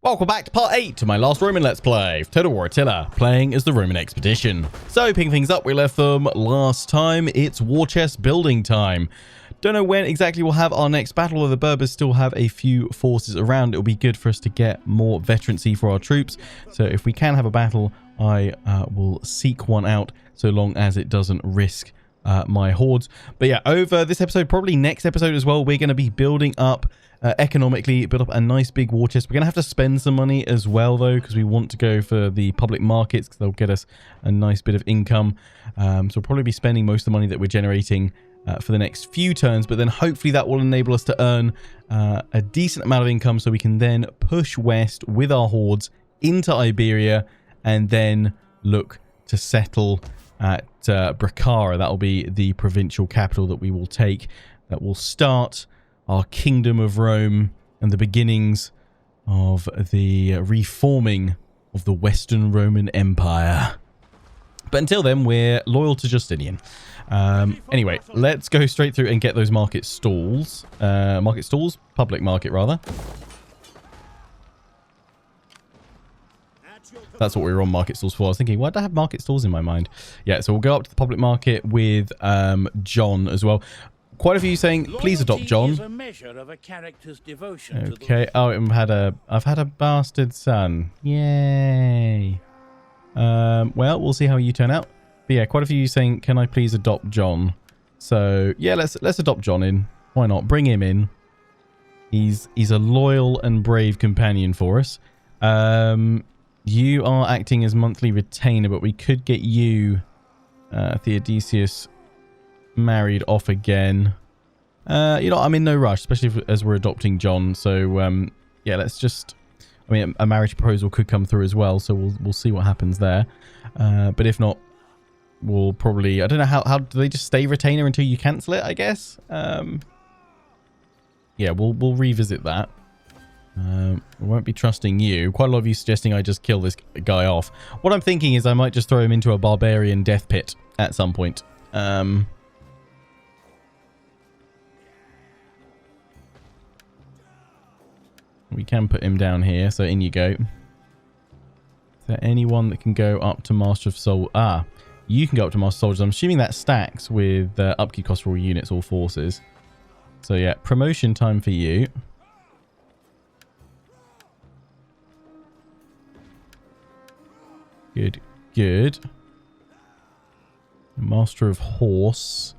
Welcome back to part 8 to my last Roman Let's Play, Total War Attila, playing as the Roman Expedition. So, picking things up, we left them last time. It's war chest building time. Don't know when exactly we'll have our next battle, or the Berbers still have a few forces around. It'll be good for us to get more veterancy for our troops. So if we can have a battle, I will seek one out, so long as it doesn't risk my hordes. But yeah, over this episode, probably next episode as well, we're going to be building up economically, build up a nice big war chest. We're going to have to spend some money as well, though, because we want to go for the public markets, because they'll get us a nice bit of income. So we'll probably be spending most of the money that we're generating for the next few turns, but then hopefully that will enable us to earn a decent amount of income, so we can then push west with our hordes into Iberia and then look to settle at Bracara. That will be the provincial capital that we will take. That will start our Kingdom of Rome and the beginnings of the reforming of the Western Roman Empire. But until then, we're loyal to Justinian. Anyway, let's go straight through and get those market stalls. Public market, rather. That's what we were on market stalls for. I was thinking, why did I have market stalls in my mind? Yeah, so we'll go up to the public market with John as well. Quite a few saying, please adopt John. Okay. Oh, I've had a bastard son. Yay. Well, we'll see how you turn out. But yeah, quite a few saying, can I please adopt John? So yeah, let's adopt John in. Why not? Bring him in. He's a loyal and brave companion for us. You are acting as monthly retainer, but we could get you, Theodosius, married off again. You know, I'm in no rush, especially as we're adopting John. So yeah, let's just, I mean, a marriage proposal could come through as well, so we'll see what happens there. But if not, we'll probably, I don't know, how do they just stay retainer until you cancel it, I guess? Yeah, we'll revisit that. We won't be trusting you. Quite a lot of you suggesting I just kill this guy off. What I'm thinking is I might just throw him into a barbarian death pit at some point. We can put him down here, so in you go. Is there anyone that can go up to Master of Soul? Ah, you can go up to Master Soldiers. I'm assuming that stacks with upkeep cost for all units, all forces. So yeah, promotion time for you. Good, good. Master of Horse.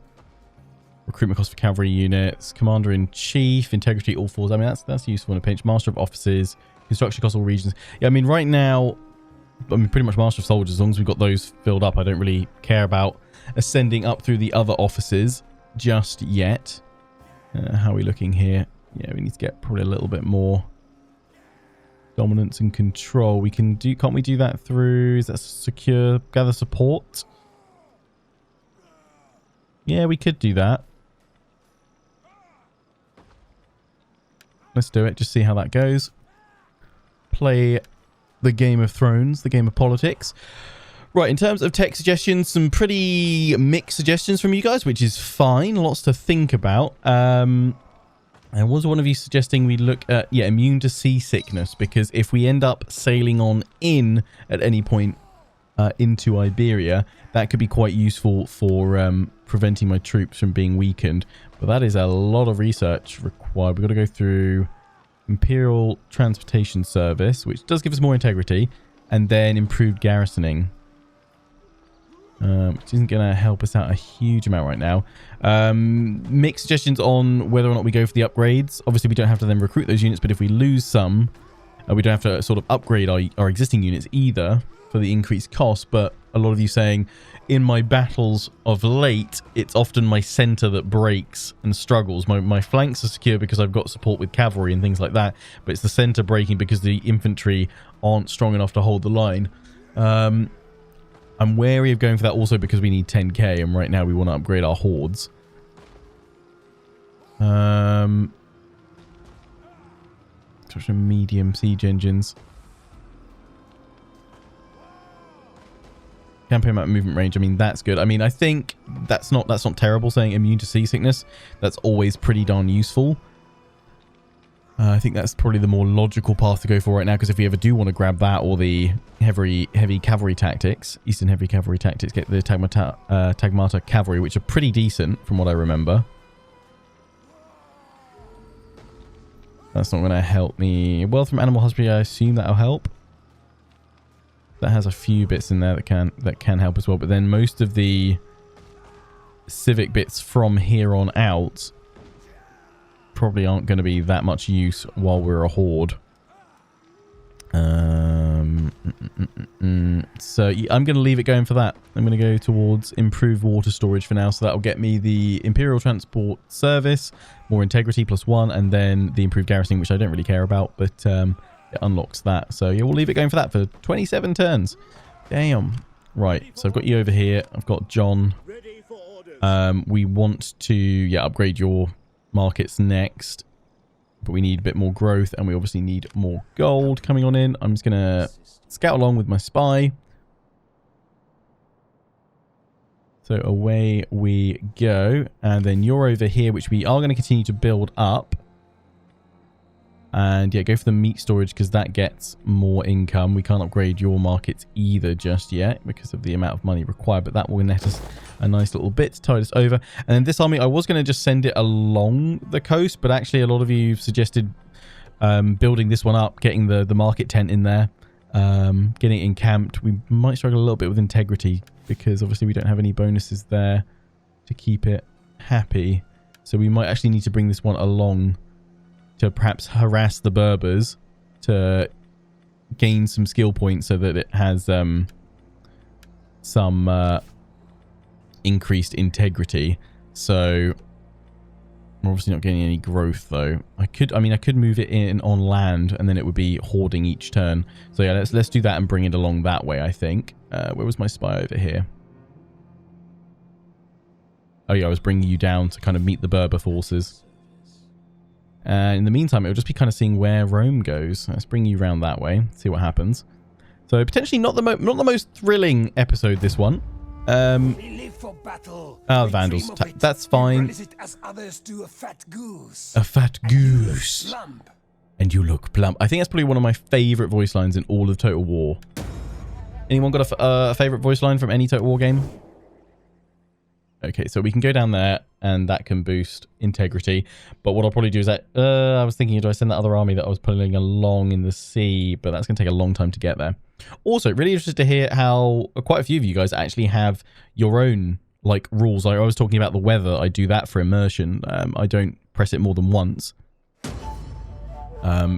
Recruitment cost for cavalry units. Commander-in-Chief. Integrity, all fours. I mean, that's useful in a pinch. Master of Offices. Construction cost all regions. Yeah, I mean, right now, I mean, pretty much Master of Soldiers. As long as we've got those filled up, I don't really care about ascending up through the other offices just yet. How are we looking here? Yeah, we need to get probably a little bit more dominance and control. We can do, can't we do that through, is that secure, gather support? Yeah, we could do that. Let's do it, just see how that goes. Play the Game of Thrones, the game of politics. Right, in terms of tech suggestions, some pretty mixed suggestions from you guys, which is fine. Lots to think about. There was one of you suggesting we look at, yeah, immune to seasickness, because if we end up sailing on in at any point into Iberia, that could be quite useful for preventing my troops from being weakened. But that is a lot of research required. We've got to go through Imperial Transportation Service, which does give us more integrity, and then improved garrisoning, which isn't going to help us out a huge amount right now. Mixed suggestions on whether or not we go for the upgrades. Obviously, we don't have to then recruit those units, but if we lose some, we don't have to sort of upgrade our existing units either for the increased cost. But a lot of you saying, in my battles of late, it's often my center that breaks and struggles. My flanks are secure because I've got support with cavalry and things like that, but it's the center breaking because the infantry aren't strong enough to hold the line. I'm wary of going for that also because we need 10k, and right now we want to upgrade our hordes. Medium siege engines. Campaign map movement range. I mean, that's good. I mean, I think that's not terrible saying immune to seasickness. That's always pretty darn useful. I think that's probably the more logical path to go for right now, because if we ever do want to grab that or the heavy cavalry tactics, Eastern heavy cavalry tactics, get the Tagmata cavalry, which are pretty decent from what I remember. That's not going to help me. Wealth from animal husbandry, I assume that'll help. That has a few bits in there that can help as well, but then most of the civic bits from here on out probably aren't going to be that much use while we're a horde. So I'm going to leave it going for that. I'm going to go towards improved water storage for now, so that'll get me the Imperial Transport Service, more integrity +1, and then the improved garrison, which I don't really care about, but it unlocks that. So yeah, we'll leave it going for that for 27 turns. Damn. Right, so I've got you over here. I've got John. We want to upgrade your markets next, but we need a bit more growth, and we obviously need more gold coming on in. I'm just gonna scout along with my spy. So away we go, and then you're over here, which we are going to continue to build up. And yeah, go for the meat storage because that gets more income. We can't upgrade your markets either just yet because of the amount of money required, but that will net us a nice little bit to tide us over. And then this army, I was going to just send it along the coast, but actually a lot of you suggested building this one up, getting the market tent in there, getting it encamped. We might struggle a little bit with integrity because obviously we don't have any bonuses there to keep it happy. So we might actually need to bring this one along to perhaps harass the Berbers to gain some skill points so that it has some increased integrity. So we're obviously not getting any growth though. I could move it in on land and then it would be hoarding each turn. So yeah, let's do that and bring it along that way, I think. Where was my spy over here? Oh yeah, I was bringing you down to kind of meet the Berber forces. In the meantime, it'll just be kind of seeing where Rome goes. Let's bring you around that way, see what happens. So potentially not the most thrilling episode, this one. We live for battle. The Vandals. That's fine. A fat goose. A fat goose. And you look plump. I think that's probably one of my favorite voice lines in all of Total War. Anyone got a favorite voice line from any Total War game? Okay, so we can go down there, and that can boost integrity. But what I'll probably do is that... I was thinking, do I send that other army that I was pulling along in the sea? But that's going to take a long time to get there. Also, really interested to hear how quite a few of you guys actually have your own, like, rules. I was talking about the weather. I do that for immersion. I don't press it more than once.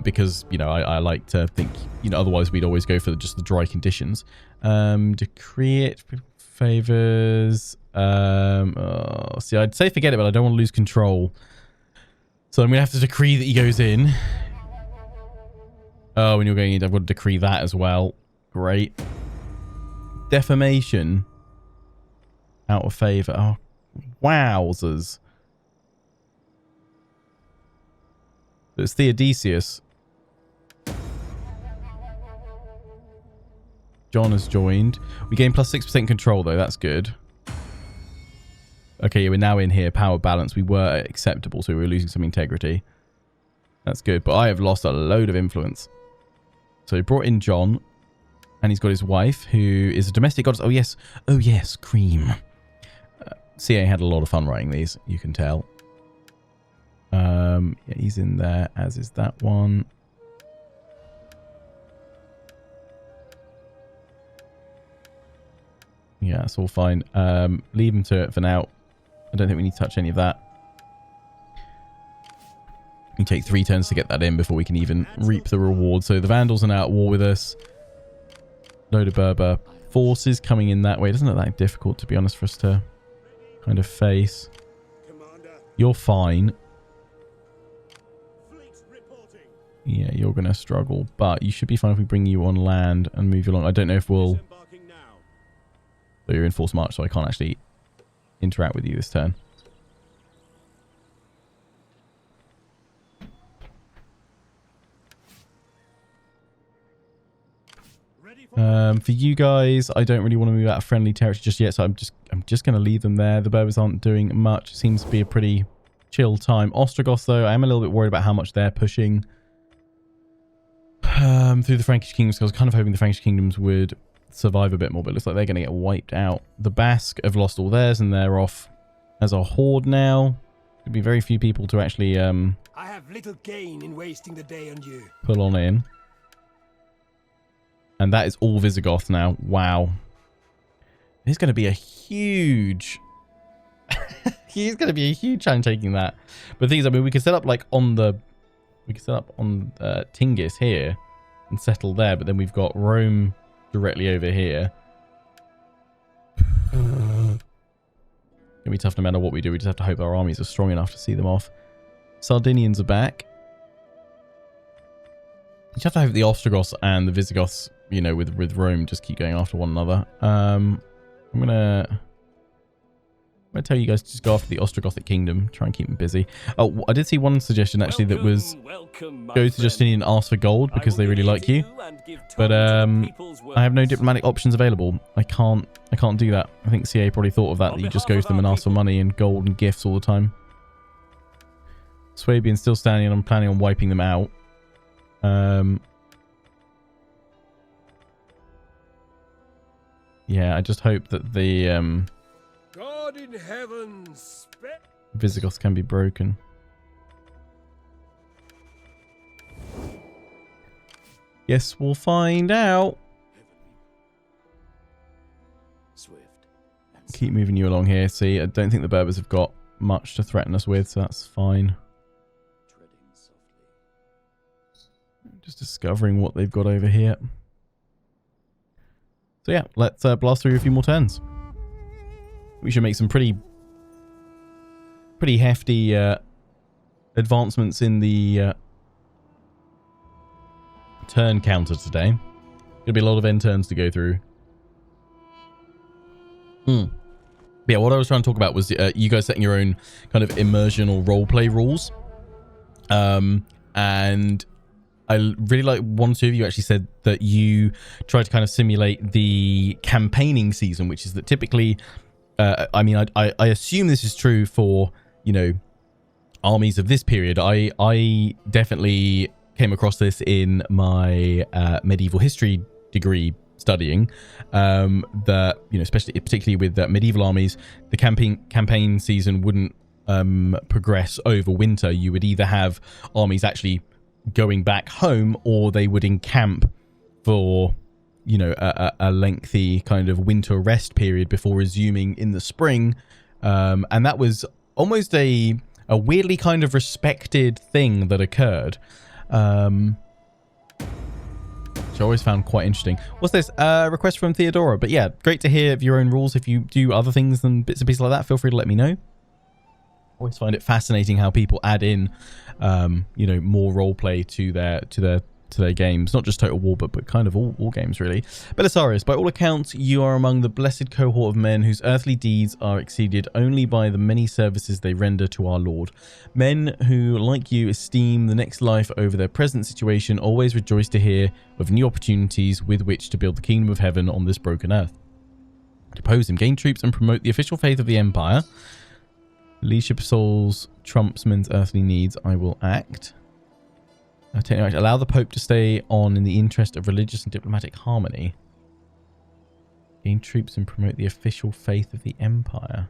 Because, you know, I like to think, you know, otherwise we'd always go for just the dry conditions. Decree it... favors. See, I'd say forget it, but I don't want to lose control. So I'm going to have to decree that he goes in. Oh, when you're going in, I've got to decree that as well. Great. Defamation. Out of favor. Oh, wowzers. It's Theodosius. John has joined. We gain plus 6% control, though. That's good. Okay, yeah, we're now in here. Power balance. We were acceptable, so we were losing some integrity. That's good. But I have lost a load of influence. So he brought in John. And he's got his wife, who is a domestic goddess. Oh, yes. Oh, yes. Cream. CA had a lot of fun writing these. You can tell. Yeah, he's in there, as is that one. Yeah, that's all fine. Leave him to it for now. I don't think we need to touch any of that. We take 3 turns to get that in before we can even reap the reward. So the Vandals are now at war with us. Load of Berber forces coming in that way. It doesn't look that difficult, to be honest, for us to kind of face. You're fine. Yeah, you're going to struggle, but you should be fine if we bring you on land and move you along. I don't know if we'll... So you're in forced march, so I can't actually interact with you this turn. For you guys, I don't really want to move out of friendly territory just yet, so I'm just going to leave them there. The Berbers aren't doing much. It seems to be a pretty chill time. Ostrogoths, though, I am a little bit worried about how much they're pushing through the Frankish kingdoms, because I was kind of hoping the Frankish kingdoms would survive a bit more, but it looks like they're going to get wiped out. The Basque have lost all theirs, and they're off as a horde now. There'll be very few people to actually I have little gain in wasting the day on you. pull on in. And that is all Visigoth now. Wow. There's going to be a huge... He's going to be a huge challenge taking that. But the thing is, I mean, we could set up like on the... We could set up on Tingis here and settle there, but then we've got Rome directly over here. It's gonna be tough no matter what we do. We just have to hope our armies are strong enough to see them off. Sardinians are back. You just have to hope the Ostrogoths and the Visigoths, you know, with Rome just keep going after one another. I'm gonna tell you guys to just go after the Ostrogothic kingdom. Try and keep them busy. Oh, I did see one suggestion actually that was go to Justinian and ask for gold because they really like you. But I have no diplomatic options available. I can't do that. I think CA probably thought of that you just go to them and ask for money and gold and gifts all the time. Swabian's still standing, and I'm planning on wiping them out. Yeah, I just hope that the God in heaven, Visigoths can be broken. Yes, we'll find out. Keep moving you along here. See, I don't think the Berbers have got much to threaten us with, so that's fine. Just discovering what they've got over here. So yeah, let's blast through a few more turns. We should make some pretty hefty advancements in the turn counter today. Gonna be a lot of end turns to go through. But yeah, what I was trying to talk about was you guys setting your own kind of immersion or roleplay rules. And I really like one or two of you actually said that you try to kind of simulate the campaigning season, which is that typically, I mean, I assume this is true for, you know, armies of this period. I definitely came across this in my medieval history degree studying, that, you know, particularly with medieval armies, the campaign season wouldn't progress over winter. You would either have armies actually going back home, or they would encamp for, you know, a lengthy kind of winter rest period before resuming in the spring. And that was almost a weirdly kind of respected thing that occurred, which I always found quite interesting. What's this? Request from Theodora. But yeah, great to hear of your own rules. If you do other things than bits and pieces like that, feel free to let me know. Always find it fascinating how people add in, you know, more roleplay to their games. Not just Total War, but kind of all games, really. Belisarius, by all accounts, you are among the blessed cohort of men whose earthly deeds are exceeded only by the many services they render to our Lord. Men who, like you, esteem the next life over their present situation, always rejoice to hear of new opportunities with which to build the kingdom of heaven on this broken earth. Depose him, gain troops, and promote the official faith of the Empire. Leadership of souls trumps men's earthly needs. I will act. Allow the Pope to stay on in the interest of religious and diplomatic harmony. Gain troops and promote the official faith of the Empire.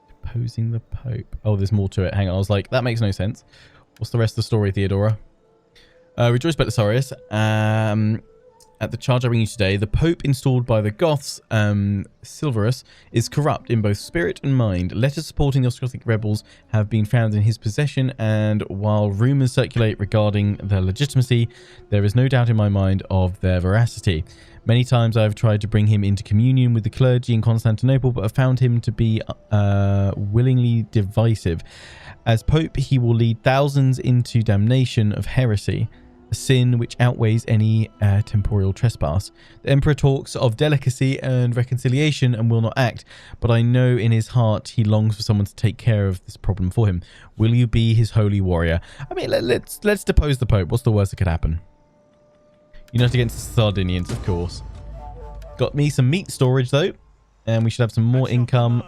Deposing the Pope. Oh, there's more to it. Hang on. I was like, that makes no sense. What's the rest of the story, Theodora? Rejoice, Belisarius. At the charge I bring you today, the Pope installed by the Goths, Silverus, is corrupt in both spirit and mind. Letters supporting the Ostrogothic rebels have been found in his possession, and while rumours circulate regarding their legitimacy, there is no doubt in my mind of their veracity. Many times I have tried to bring him into communion with the clergy in Constantinople, but have found him to be willingly divisive. As Pope, he will lead thousands into damnation of heresy, a sin which outweighs any temporal trespass. The Emperor talks of delicacy and reconciliation and will not act, but I know in his heart he longs for someone to take care of this problem for him. Will you be his holy warrior? I mean, let's depose the Pope. What's the worst that could happen? Unite against the Sardinians, of course. Got me some meat storage, though, and we should have some more income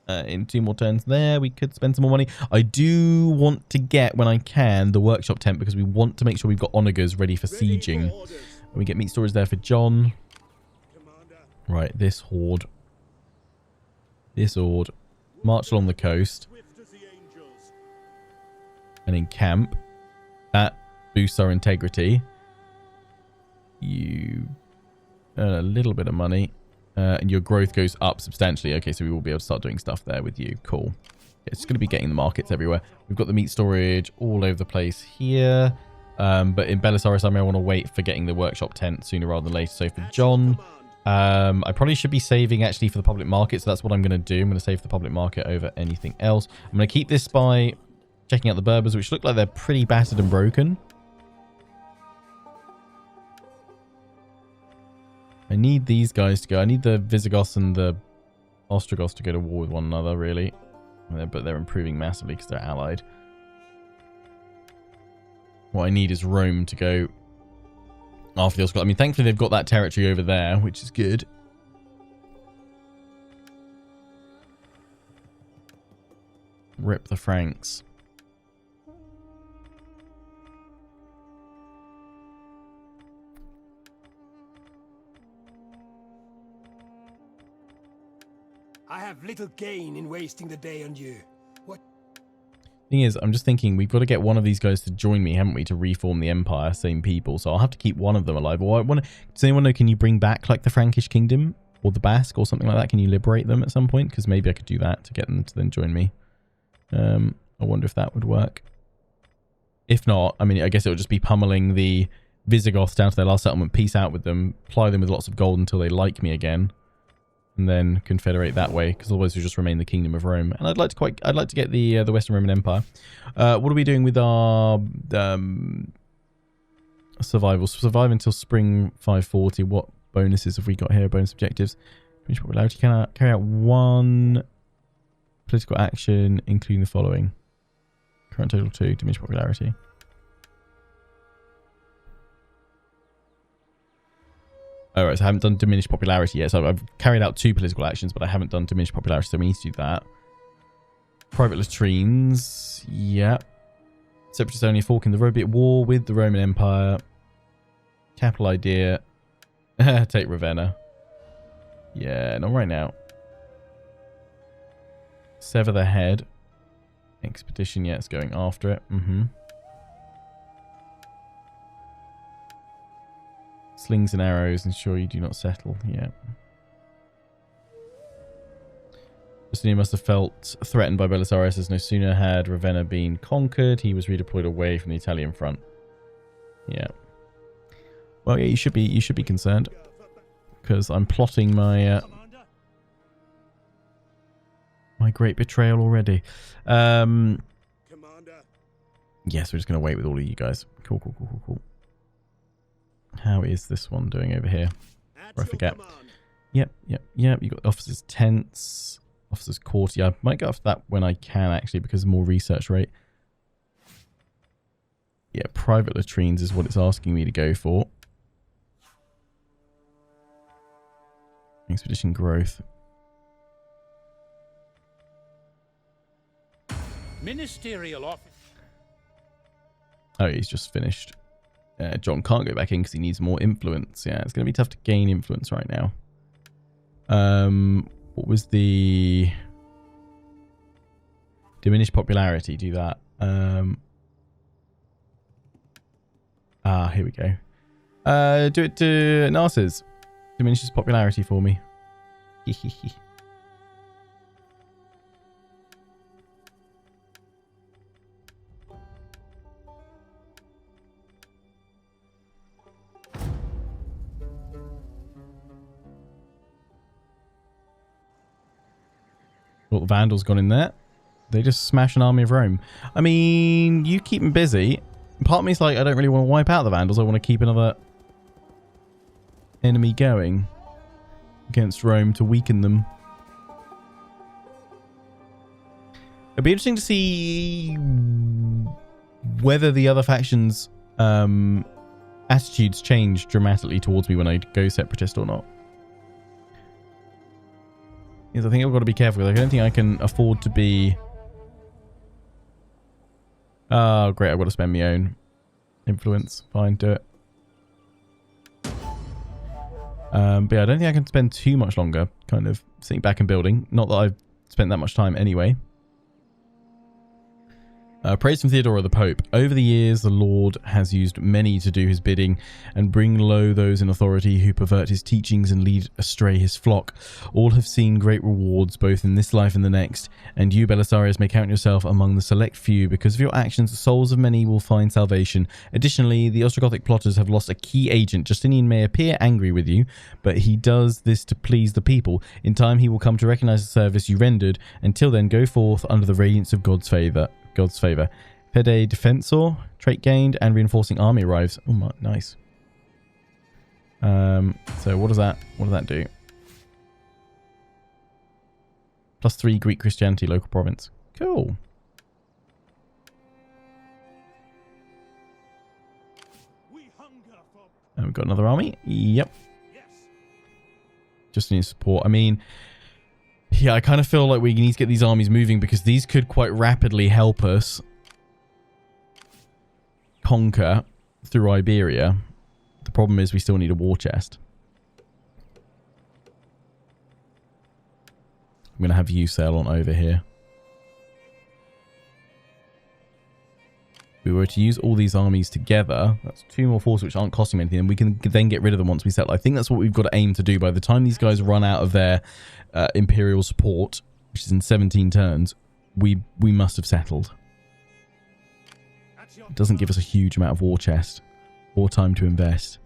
In 2 more turns there, we could spend some more money. I do want to get, when I can, the workshop tent because we want to make sure we've got onagers ready for sieging. And we get meat storage there for John. Right, this horde. This horde. March along the coast. And encamp. That boosts our integrity. You earn a little bit of money. And your growth goes up substantially. Okay, so we will be able to start doing stuff there with you. Cool. It's going to be getting the markets everywhere. We've got the meat storage all over the place here. But in Belisarius, I may want to wait for getting the workshop tent sooner rather than later. So for John, I probably should be saving actually for the public market. So that's what I'm going to do. I'm going to save the public market over anything else. I'm going to keep this by checking out the Berbers, which look like they're pretty battered and broken. I need these guys to go. I need the Visigoths and the Ostrogoths to go to war with one another, really. But they're improving massively because they're allied. What I need is Rome to go after the Ostrogoths. I mean, thankfully they've got that territory over there, which is good. Rip the Franks. I have little gain in wasting the day on you. What? Thing is, I'm just thinking we've got to get one of these guys to join me, haven't we, to reform the empire? Same people, so I'll have to keep one of them alive. Or I want to, does anyone know? Can you bring back like the Frankish kingdom or the Basque or something like that? Can you liberate them at some point? Because maybe I could do that to get them to then join me. I wonder if that would work. If not, I mean, I guess it would just be pummeling the Visigoths down to their last settlement, peace out with them, ply them with lots of gold until they like me again. And then confederate that way, because otherwise we just remain the Kingdom of Rome. And I'd like to get the Western Roman Empire. What are we doing with our survival? Survive until spring 540. What bonuses have we got here? Bonus objectives. Finish popularity. Can I carry out one political action, including the following? Current total 2. Diminish popularity. Alright, so I haven't done diminished popularity yet. So I've carried out 2 political actions, but I haven't done diminished popularity, so we need to do that. Private latrines. Yep. Separatists only fork in the road, be at war with the Roman Empire. Capital idea. Take Ravenna. Yeah, not right now. Sever the head. Expedition, yeah, it's going after it. Slings and arrows, ensure you do not settle. Yeah. Justinian must have felt threatened by Belisarius, as no sooner had Ravenna been conquered, he was redeployed away from the Italian front. Yeah. Well, yeah, you should be concerned, because I'm plotting my my great betrayal already. Yes, we're just gonna wait with all of you guys. Cool. How is this one doing over here? Or I forget. Yep. You got officers' tents, officers' quarter. Yeah, I might go after that when I can, actually, because more research rate. Yeah, private latrines is what it's asking me to go for. Expedition growth. Ministerial office. Oh, he's just finished. John can't go back in because he needs more influence. Yeah, it's going to be tough to gain influence right now. What was the diminished popularity? Do that. Here we go. Do it to Narses. Diminishes popularity for me. Well, the Vandals gone in there. They just smash an army of Rome. I mean, you keep them busy. Part of me is like, I don't really want to wipe out the Vandals. I want to keep another enemy going against Rome to weaken them. It'd be interesting to see whether the other factions' attitudes change dramatically towards me when I go separatist or not. is I think I've got to be careful. I don't think I can afford to be... Oh, great. I've got to spend my own influence. Fine, do it. But yeah, I don't think I can spend too much longer kind of sitting back and building. Not that I've spent that much time anyway. Praise from Theodora the Pope. Over the years, the Lord has used many to do his bidding and bring low those in authority who pervert his teachings and lead astray his flock. All have seen great rewards both in this life and the next, and you, Belisarius, may count yourself among the select few. Because of your actions, the souls of many will find salvation. Additionally, the Ostrogothic plotters have lost a key agent. Justinian may appear angry with you, but he does this to please the people. In time, he will come to recognize the service you rendered. Until then, go forth under the radiance of God's favor. Fede Defensor, trait gained, and reinforcing army arrives. Oh my, nice. So what does that do? +3 Greek Christianity local province. Cool. And we've got another army. Yep. Just need support. I mean, yeah, I kind of feel like we need to get these armies moving because these could quite rapidly help us conquer through Iberia. The problem is we still need a war chest. I'm going to have you sail on over here. If we were to use all these armies together, that's 2 more forces which aren't costing anything, and we can then get rid of them once we settle. I think that's what we've got to aim to do. By the time these guys run out of their imperial support, which is in 17 turns, we must have settled. It doesn't give us a huge amount of war chest or time to invest.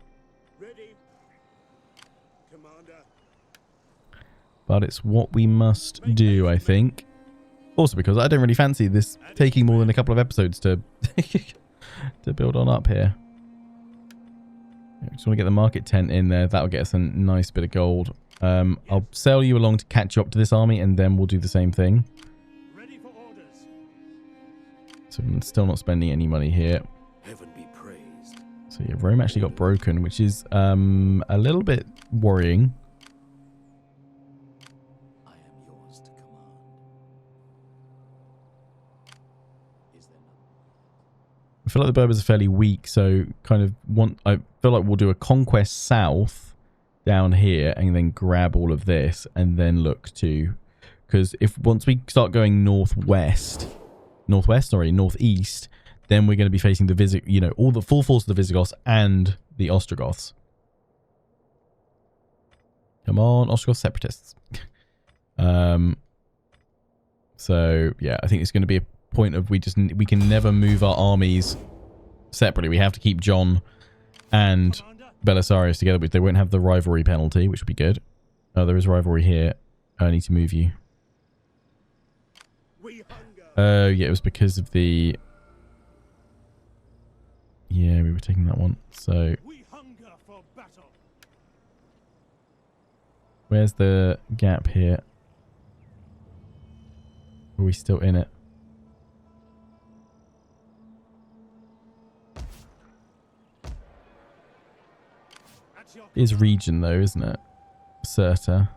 But it's what we must do, I think. Also because I don't really fancy this taking more than a couple of episodes to to build on up here. I just want to get the market tent in there. That'll get us a nice bit of gold. I'll sail you along to catch up to this army, and then we'll do the same thing. Ready for orders. So I'm still not spending any money here. Heaven be praised. So yeah, Rome actually got broken, which is a little bit worrying. I am yours to command. Is there none? I feel like the Berbers are fairly weak, so I feel like we'll do a conquest south down here and then grab all of this and then look to, because once we start going northeast, then we're going to be facing the all the full force of the Visigoths and the Ostrogoths. Come on, Ostrogoth separatists. So yeah, I think it's going to be a point of we can never move our armies separately. We have to keep John and Belisarius together, but they won't have the rivalry penalty, which would be good. Oh, there is rivalry here. I need to move you. Oh, yeah, it was because of the... Yeah, we were taking that one. So... Where's the gap here? Are we still in it? It is region though, isn't it? Certa.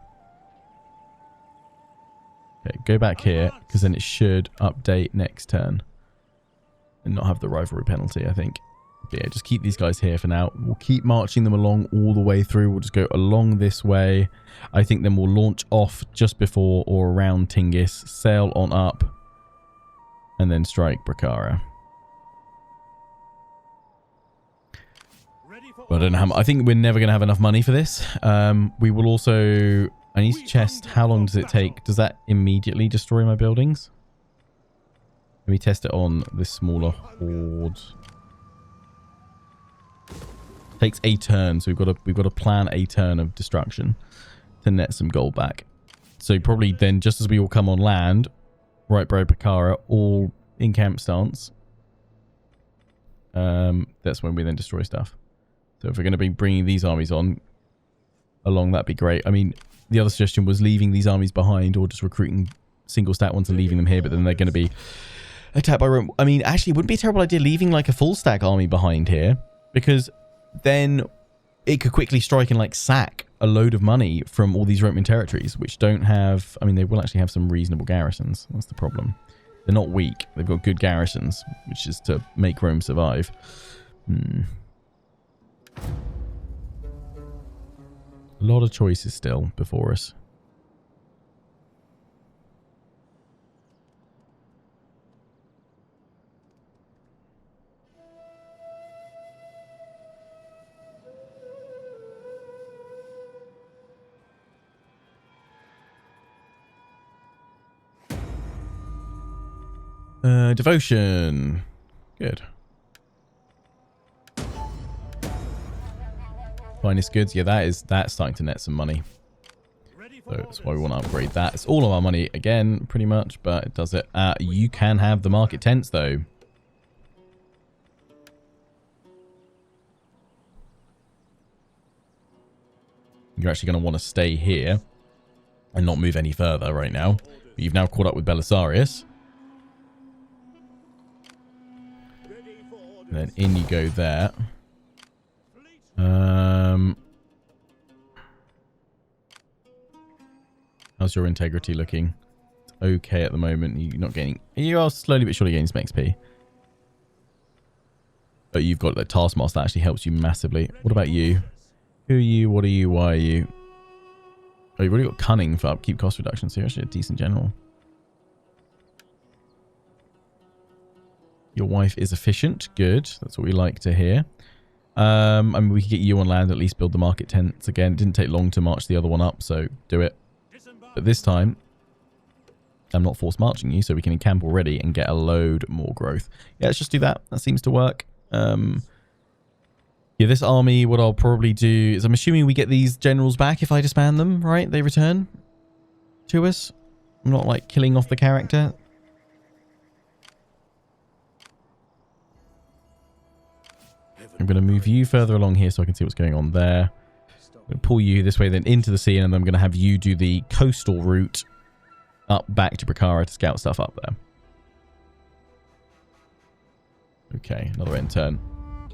Okay, go back here, because then it should update next turn. And not have the rivalry penalty, I think. But yeah, just keep these guys here for now. We'll keep marching them along all the way through. We'll just go along this way. I think then we'll launch off just before or around Tingis, sail on up, and then strike Bracara. But I don't know how much. I think we're never going to have enough money for this. We will also... I need to test how long does it take. Does that immediately destroy my buildings? Let me test it on this smaller horde. Takes a turn, so we've got to plan a turn of destruction to net some gold back. So probably then, just as we all come on land, right by Bracara, all in camp stance. That's when we then destroy stuff. So if we're going to be bringing these armies on along, that'd be great. I mean, the other suggestion was leaving these armies behind or just recruiting single stat ones and leaving them here, but then they're going to be attacked by Rome. I mean, actually, it wouldn't be a terrible idea leaving like a full stack army behind here, because then it could quickly strike and like sack a load of money from all these Roman territories, which don't have... I mean, they will actually have some reasonable garrisons. That's the problem. They're not weak. They've got good garrisons, which is to make Rome survive. A lot of choices still before us. Devotion. Good. Finest goods. Yeah, that's starting to net some money. So that's why we want to upgrade that. It's all of our money again, pretty much, but it does it. You can have the market tents, though. You're actually going to want to stay here and not move any further right now. But you've now caught up with Belisarius. And then in you go there. How's your integrity looking? It's okay at the moment. You're not getting... You are slowly but surely getting some XP. But you've got the Taskmaster that actually helps you massively. What about you? Who are you? What are you? Why are you? Oh, you've already got Cunning for upkeep cost reduction. So you're actually a decent general. Your wife is efficient. Good. That's what we like to hear. I mean, we could get you on land, at least build the market tents again. It didn't take long to march the other one up, so do it. But this time, I'm not force marching you, so we can encamp already and get a load more growth. Yeah, let's just do that. That seems to work. Yeah, this army, what I'll probably do is I'm assuming we get these generals back if I disband them, right? They return to us. I'm not, like, killing off the character. I'm going to move you further along here so I can see what's going on there. I'm going to pull you this way then into the sea, and then I'm going to have you do the coastal route up back to Bracara to scout stuff up there. Okay, another end turn.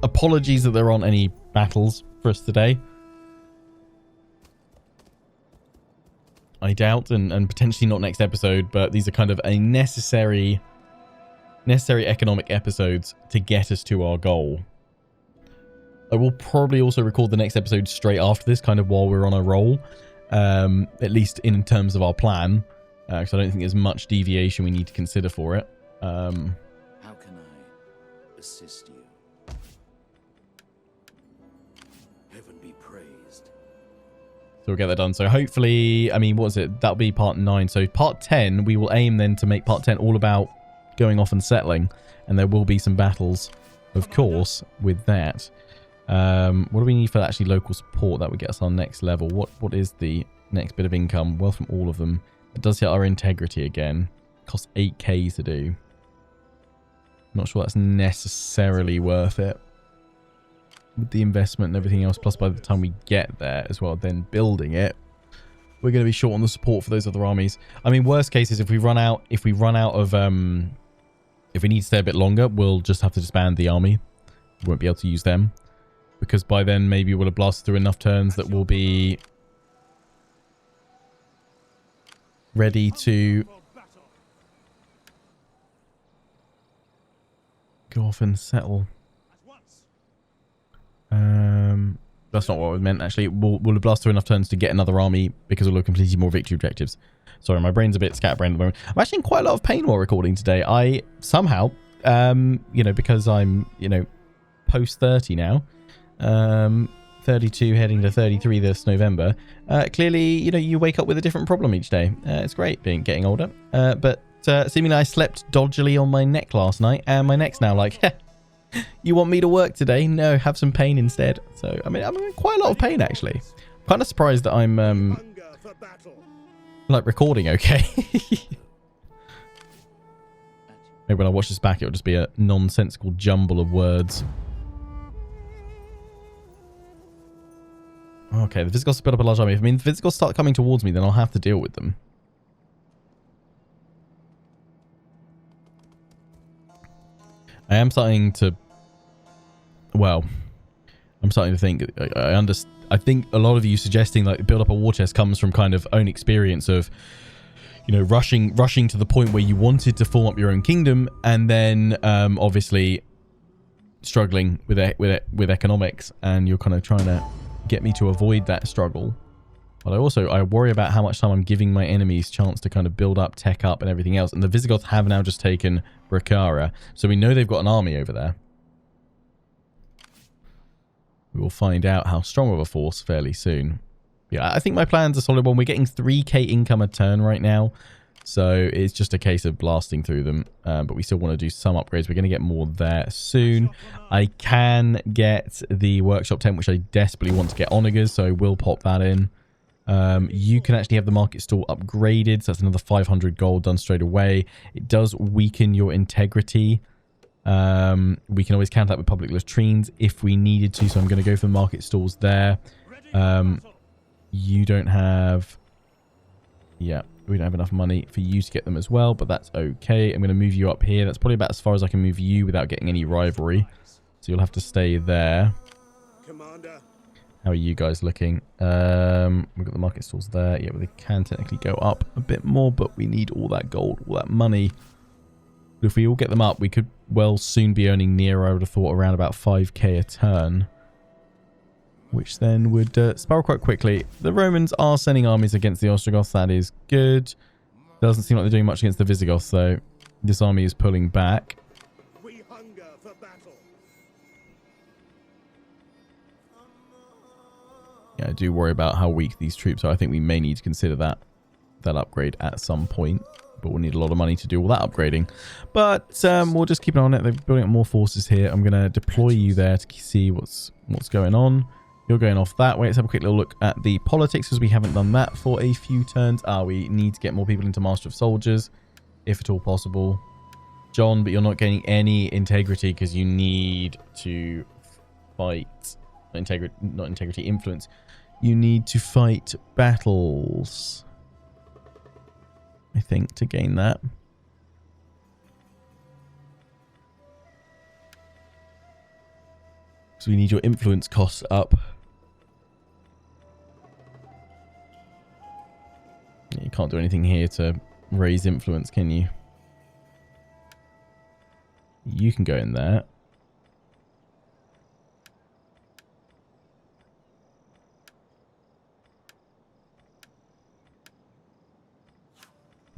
Apologies that there aren't any battles for us today. I doubt, and potentially not next episode, but these are kind of a necessary economic episodes to get us to our goal. I will probably also record the next episode straight after this, kind of while we're on a roll, at least in terms of our plan, because I don't think there's much deviation we need to consider for it. How can I assist you? Heaven be praised. So we'll get that done. So hopefully, I mean, what is it? That'll be part 9. So part 10, we will aim then to make part 10 all about going off and settling, and there will be some battles, of course, with that. What do we need for actually local support that would get us our next level? What is the next bit of income? Well, from all of them. It does hit our integrity again. Costs 8k to do. Not sure that's necessarily worth it with the investment and everything else. Plus, by the time we get there as well, then building it, we're going to be short on the support for those other armies. I mean, worst case is if we run out of if we need to stay a bit longer, we'll just have to disband the army. We won't be able to use them. Because by then, maybe we'll have blasted through enough turns that we'll be ready to go off and settle. That's not what I meant, actually. We'll have blasted through enough turns to get another army because we'll have completed more victory objectives. Sorry, my brain's a bit scatterbrained at the moment. I'm actually in quite a lot of pain while recording today. I somehow, you know, because I'm, you know, post 30 now, 32 heading to 33 this November. Clearly, you know, you wake up with a different problem each day. It's great getting older. But seemingly I slept dodgily on my neck last night, and my neck's now like, you want me to work today? No, have some pain instead. So, I mean, I'm in quite a lot of pain, actually. I'm kind of surprised that I'm, like, recording okay. Maybe when I watch this back, it'll just be a nonsensical jumble of words. Okay, the Visigoths build up a large army. If the Visigoths start coming towards me, then I'll have to deal with them. I am starting to... Well, I'm starting to think, I think a lot of you suggesting like build up a war chest comes from kind of own experience of, you know, rushing to the point where you wanted to form up your own kingdom, and then obviously struggling with economics, and you're kind of trying to get me to avoid that struggle. But I worry about how much time I'm giving my enemies chance to kind of build up, tech up, and everything else. And the Visigoths have now just taken Bracara, so we know they've got an army over there. We will find out how strong of a force fairly soon. Yeah, I think my plan's a solid one. We're getting 3k income a turn right now, so it's just a case of blasting through them. But we still want to do some upgrades. We're going to get more there soon. I can get the workshop tent, which I desperately want to get onagers, so I will pop that in. You can actually have the market stall upgraded, so that's another 500 gold done straight away. It does weaken your integrity. We can always counter that with public latrines if we needed to, so I'm going to go for the market stalls there. You don't have... Yeah, we don't have enough money for you to get them as well, but that's okay. I'm going to move you up here. That's probably about as far as I can move you without getting any rivalry. So you'll have to stay there. Commander. How are you guys looking? We've got the market stalls there. Yeah, well, they can technically go up a bit more, but we need all that gold, all that money. But if we all get them up, we could well soon be earning near, I would have thought, around about 5k a turn. Which then would spiral quite quickly. The Romans are sending armies against the Ostrogoths. That is good. Doesn't seem like they're doing much against the Visigoths, though. This army is pulling back. We hunger for battle. Yeah, I do worry about how weak these troops are. I think we may need to consider that upgrade at some point. But we'll need a lot of money to do all that upgrading. But we'll just keep an eye on it. They're building up more forces here. I'm going to deploy you there to see what's going on. You're going off that way. Let's have a quick little look at the politics, because we haven't done that for a few turns. We need to get more people into Master of Soldiers, if at all possible. John, but you're not gaining any integrity because you need to fight... Not integrity, influence. You need to fight battles, I think, to gain that. So we need your influence costs up. You can't do anything here to raise influence, can you? You can go in there.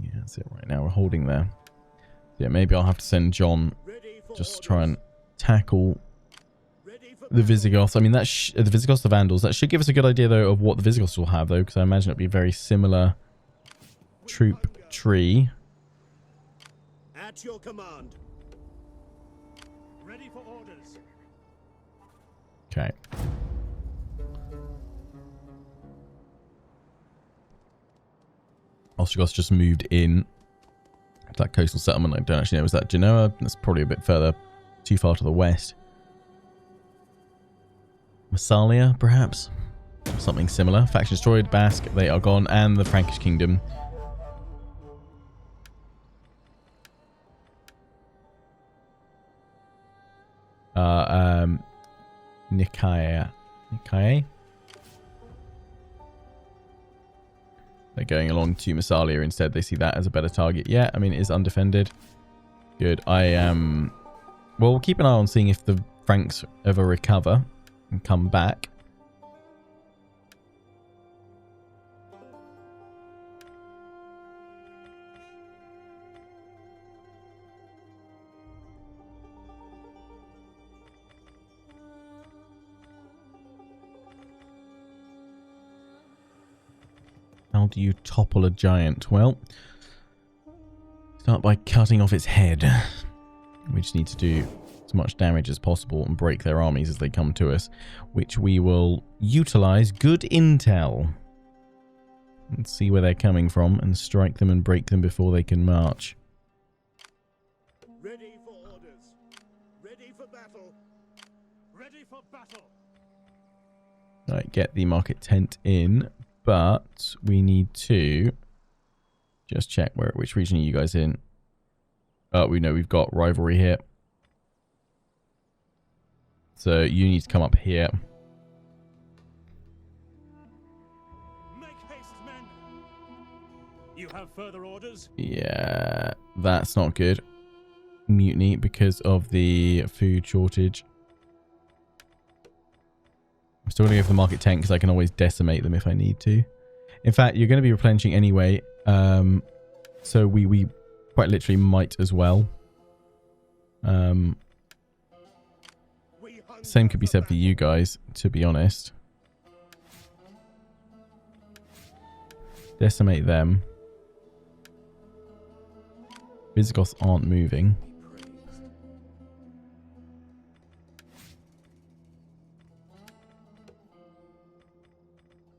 Yeah, that's it right now. We're holding there. Yeah, maybe I'll have to send John just try and tackle the Visigoths. I mean, the Visigoths, the Vandals. That should give us a good idea, though, of what the Visigoths will have, though, because I imagine it'll be a very similar troop tree. At your command. Ready for orders. Okay. Ostrogoths just moved in to that coastal settlement. I don't actually know. Was that Genoa? That's probably a bit further, too far to the west. Massalia, perhaps? Something similar. Faction destroyed. Basque, they are gone. And the Frankish kingdom. Nicaea. They're going along to Massalia instead. They see that as a better target. Yeah, I mean, it is undefended. Good. Well, we'll keep an eye on seeing if the Franks ever recover and come back. How do you topple a giant? Well, start by cutting off its head. We just need to do as much damage as possible and break their armies as they come to us, which we will utilize good intel. Let's see where they're coming from and strike them and break them before they can march. Ready for orders. Ready for battle. Ready for battle. Right, get the market tent in. But we need to just check which region are you guys in. We know we've got rivalry here. So you need to come up here. You have further orders? Yeah, that's not good. Mutiny because of the food shortage. I'm still going to go for the market tent because I can always decimate them if I need to. In fact, you're going to be replenishing anyway. So we quite literally might as well. Same could be said for you guys, to be honest. Decimate them. Visigoths aren't moving.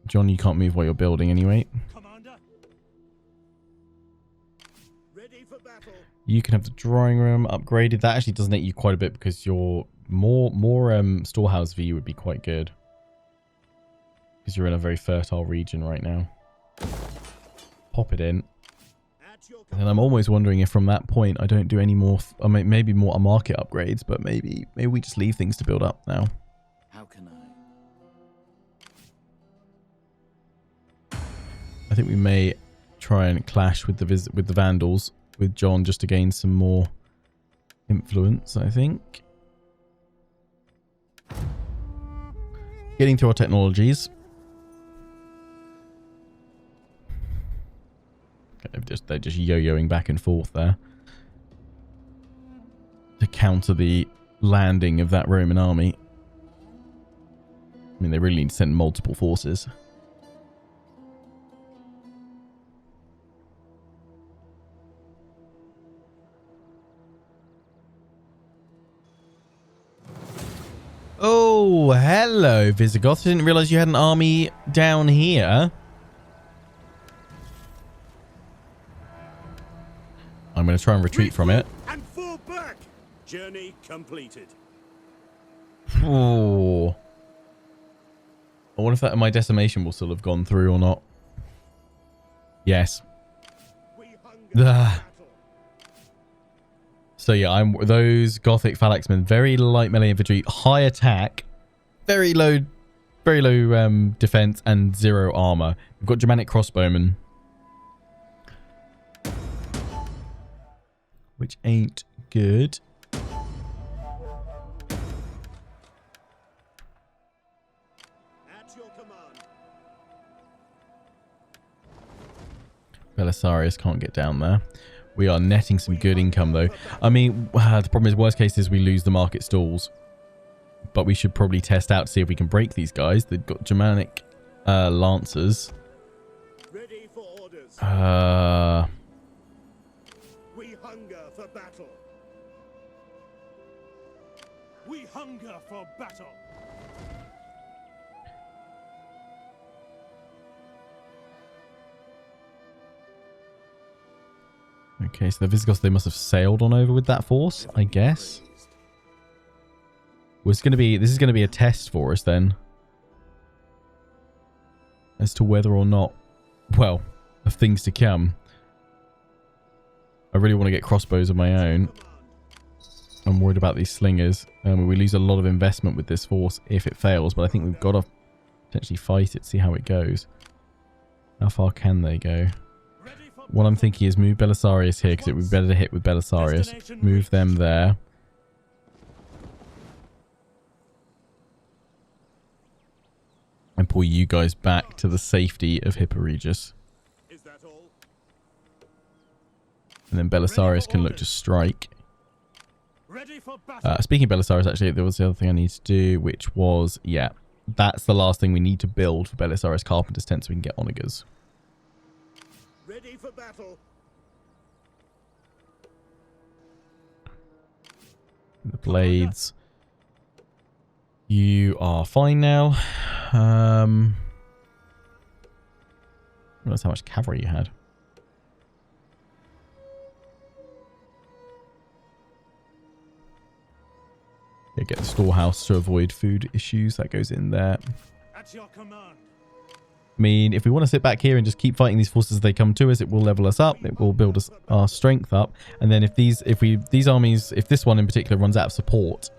John, you can't move while you're building anyway. Commander? Ready for battle. You can have the drawing room upgraded. That actually does net you quite a bit because your more storehouse for you would be quite good. Because you're in a very fertile region right now. Pop it in. And I'm almost wondering if from that point I don't do any more, maybe more market upgrades, but maybe we just leave things to build up now. How can I? I think we may try and clash with the Vandals with John just to gain some more influence, I think. Getting through our technologies. They're just yo-yoing back and forth there to counter the landing of that Roman army. I mean, they really need to send multiple forces. Oh, hello, Visigoths. I didn't realize you had an army down here. I'm going to try and retreat from it. And fall back. Journey completed. Oh. I wonder if that my decimation will still have gone through or not. Yes. So yeah, those Gothic phalanxmen, very light melee infantry, high attack, very low defense, and 0 armor. We've got Germanic crossbowmen, which ain't good. At your command. Belisarius can't get down there. We are netting some good income, though. I mean, the problem is, worst case is we lose the market stalls. But we should probably test out to see if we can break these guys. They've got Germanic lancers. Ready for orders. We hunger for battle. We hunger for battle. Okay, so the Visigoths, they must have sailed on over with that force, I guess. Well, this is going to be a test for us then. As to whether or not, well, of things to come. I really want to get crossbows of my own. I'm worried about these slingers. We lose a lot of investment with this force if it fails, but I think we've got to potentially fight it, see how it goes. How far can they go? What I'm thinking is move Belisarius here because it would be better to hit with Belisarius. Move them there. And pull you guys back to the safety of Hippo Regis. Is that all? And then Belisarius can look to strike. Ready for battle. Speaking of Belisarius, actually, there was the other thing I need to do, which was, yeah, that's the last thing we need to build for Belisarius Carpenter's tent so we can get onagers. Ready for battle. The blades. You are fine now. I realize how much cavalry you had. Yeah, get the storehouse to avoid food issues. That goes in there. At your command. I mean, if we want to sit back here and just keep fighting these forces as they come to us, it will level us up. It will build us our strength up. And then if this one in particular runs out of support,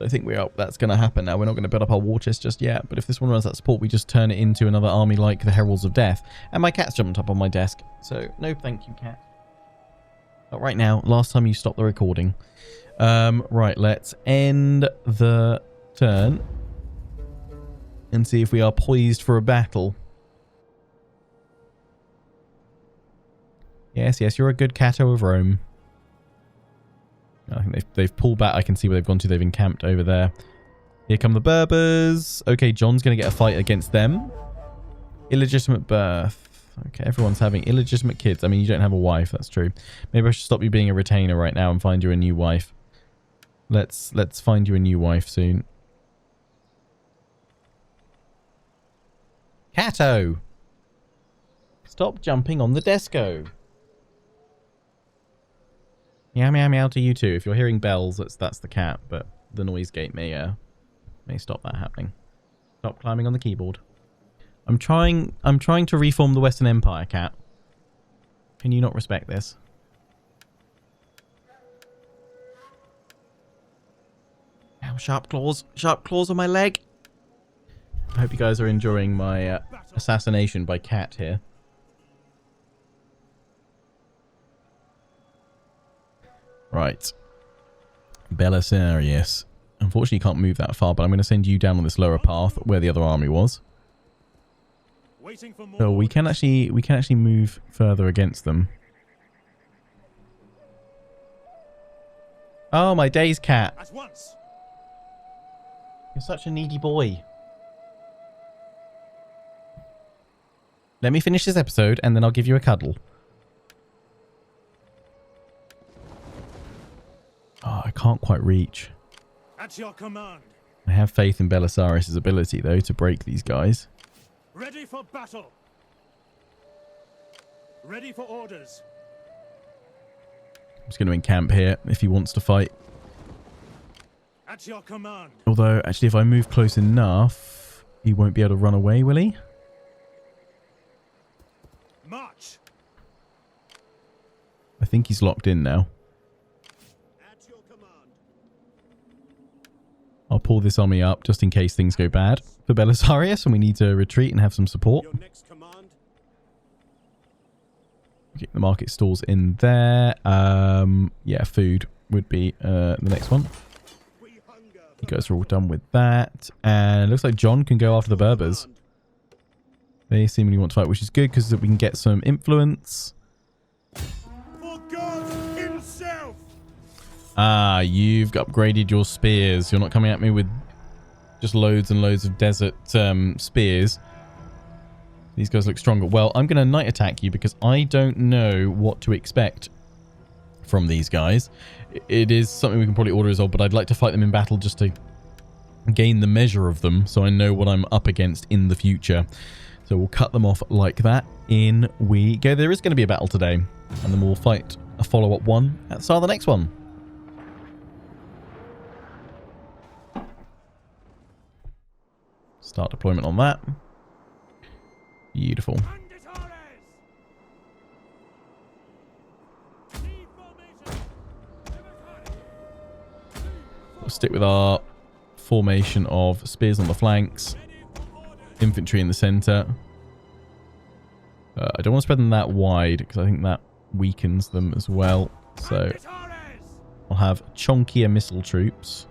I think that's going to happen now. We're not going to build up our war chest just yet, but if this one runs that support, we just turn it into another army like the Heralds of Death. And my cat's jumped up on my desk, so no thank you, cat. Not right now. Last time you stopped the recording. Right, let's end the turn and see if we are poised for a battle. Yes, you're a good catto of Rome. I think they've pulled back. I can see where they've gone to. They've encamped over there. Here come the Berbers. Okay, John's going to get a fight against them. Illegitimate birth. Okay, everyone's having illegitimate kids. I mean, you don't have a wife. That's true. Maybe I should stop you being a retainer right now and find you a new wife. Let's find you a new wife soon. Catto! Stop jumping on the desco. Meow meow meow to you too. If you're hearing bells, that's the cat, but the noise gate may stop that happening. Stop climbing on the keyboard. I'm trying to reform the Western Empire, cat. Can you not respect this? Ow, sharp claws on my leg. I hope you guys are enjoying my assassination by cat here. Right. Belisarius. Unfortunately, you can't move that far, but I'm going to send you down on this lower path where the other army was. So we can actually move further against them. Oh, my days, cat. You're such a needy boy. Let me finish this episode and then I'll give you a cuddle. Oh, I can't quite reach. At your command. I have faith in Belisarius' ability, though, to break these guys. Ready for battle. Ready for orders. I'm just going to encamp here if he wants to fight. At your command. Although, actually, if I move close enough, he won't be able to run away, will he? March. I think he's locked in now. At your command. I'll pull this army up just in case things go bad for Belisarius and we need to retreat and have some support. Your next command. Get the market stalls in there. Yeah, food would be the next one. You guys are all done with that. And it looks like John can go after the Berbers. They seemingly want to fight, which is good because we can get some influence. For God himself. Ah, you've upgraded your spears. You're not coming at me with just loads and loads of desert spears. These guys look stronger. Well, I'm going to night attack you because I don't know what to expect from these guys. It is something we can probably auto resolve, but I'd like to fight them in battle just to gain the measure of them so I know what I'm up against in the future. So we'll cut them off like that. In we go. There is going to be a battle today, and then we'll fight a follow-up one at the start of the next one. Start deployment on that. Beautiful. We'll stick with our formation of spears on the flanks, infantry in the center. I don't want to spread them that wide because I think that weakens them as well. So I'll have chunkier missile troops.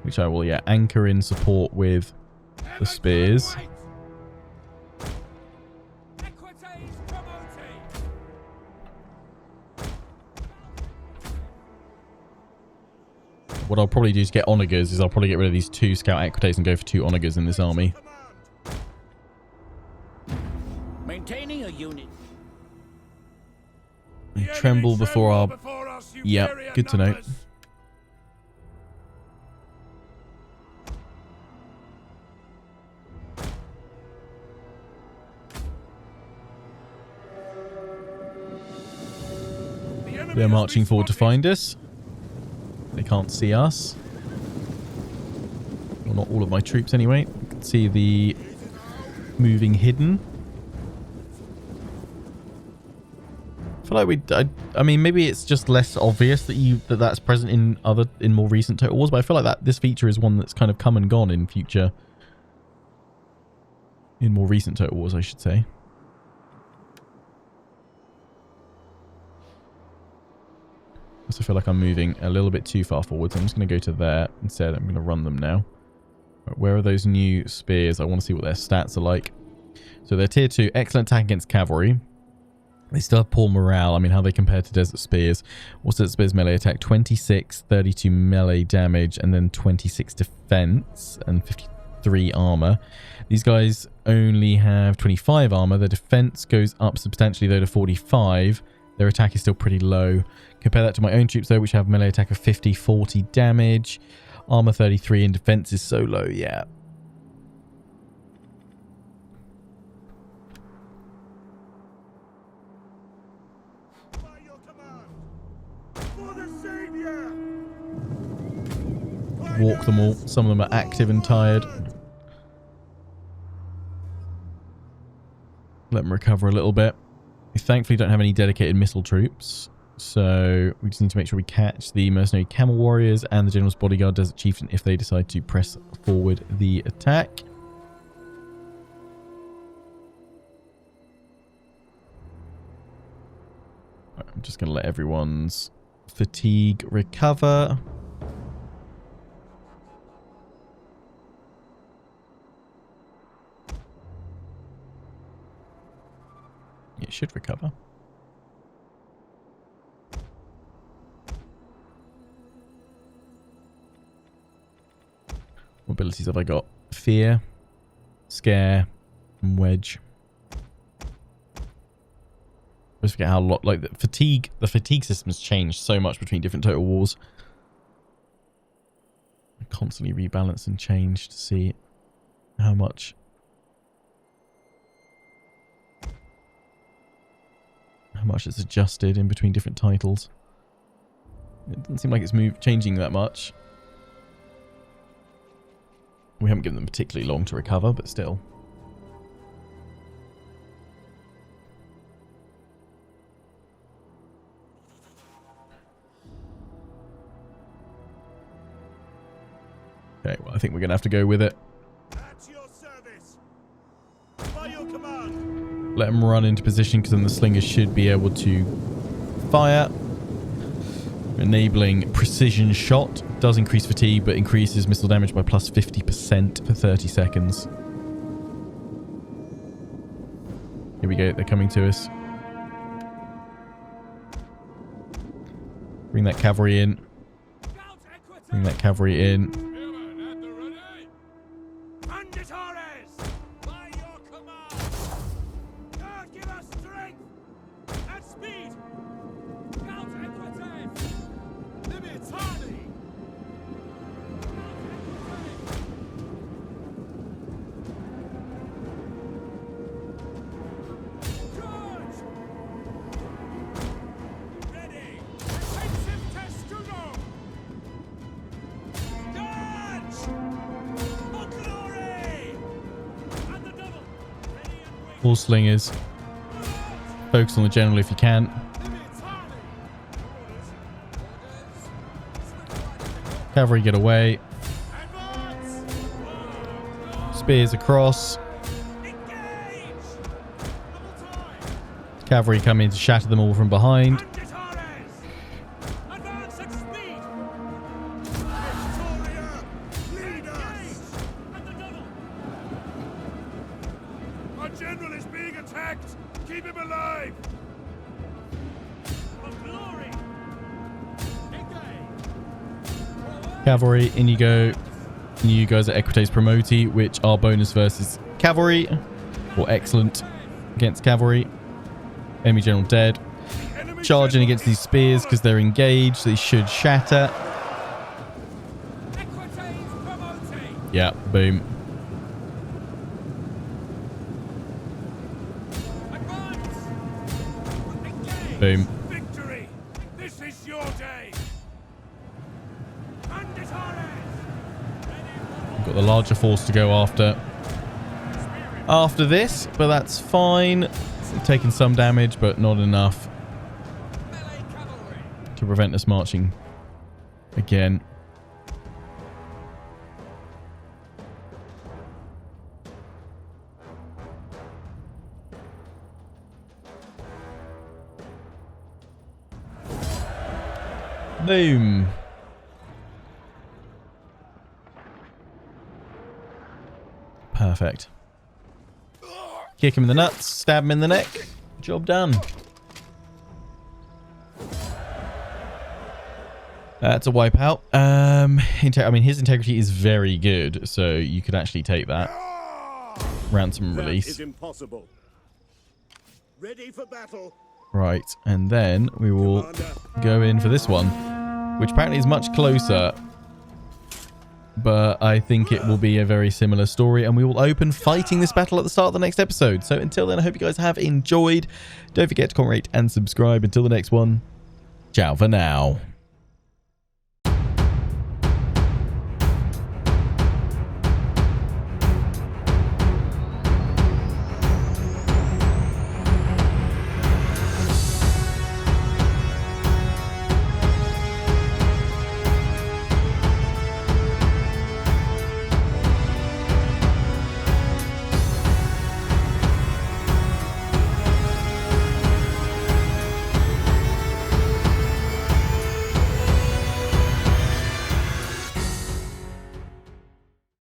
Which I will, yeah, anchor in support with the spears. What I'll probably do to get onagers is I'll probably get rid of these 2 scout equites and go for 2 onagers in this army. Maintaining a unit. They tremble before our... Yep, good to know. They're marching forward to find us. They can't see us. Well, not all of my troops anyway. You can see the moving hidden. I feel feel like I mean, maybe it's just less obvious that that's present in more recent Total Wars, but I feel like that this feature is one that's kind of come and gone in more recent Total Wars, I should say. I also feel like I'm moving a little bit too far forward, so I'm just going to go to there instead. I'm going to run them now. Right, where are those new spears? I want to see what their stats are like. So they're tier 2, excellent attack against cavalry. They still have poor morale. I mean, how they compare to Desert Spears. What's Desert Spears melee attack? 26, 32 melee damage, and then 26 defense and 53 armor. These guys only have 25 armor. Their defense goes up substantially, though, to 45. Their attack is still pretty low. Compare that to my own troops, though, which have melee attack of 50, 40 damage. Armor 33 and defense is so low, yeah. By your command. For the Savior. Walk them all. Some of them are active and tired. Let them recover a little bit. We thankfully don't have any dedicated missile troops. So we just need to make sure we catch the mercenary camel warriors and the general's bodyguard desert chieftain if they decide to press forward the attack. Right, I'm just going to let everyone's fatigue recover. It should recover. What abilities have I got? Fear, Scare, and Wedge. I always forget how like the fatigue system has changed so much between different Total Wars. I constantly rebalance and change to see how much it's adjusted in between different titles. It doesn't seem like it's changing that much. We haven't given them particularly long to recover, but still. Okay, well, I think we're going to have to go with it. At your service. By your command. Let them run into position, because then the slingers should be able to fire. Enabling precision shot. Does increase fatigue, but increases missile damage by plus 50% for 30 seconds. Here we go. They're coming to us. Bring that cavalry in. Bring that cavalry in. All slingers. Focus on the general if you can. Cavalry get away. Spears across. Cavalry come in to shatter them all from behind. Cavalry, in you go. And you guys are Equites Promoti, which are bonus versus cavalry. Or excellent against cavalry. Enemy general dead. Charging against these spears because they're engaged. They should shatter. Yeah, boom. Boom. Victory! This is your day! Got the larger force to go after this, but that's fine. Taking some damage, but not enough. to prevent us marching again. Boom. Perfect. Kick him in the nuts, stab him in the neck. Job done. That's a wipeout. I mean, his integrity is very good, so you could actually take that. Ransom release. That is impossible. Ready for battle. Right, and then we will go in for this one, which apparently is much closer. But I think it will be a very similar story, and we will open fighting this battle at the start of the next episode. So until then, I hope you guys have enjoyed. Don't forget to comment, rate, and subscribe. Until the next one, ciao for now.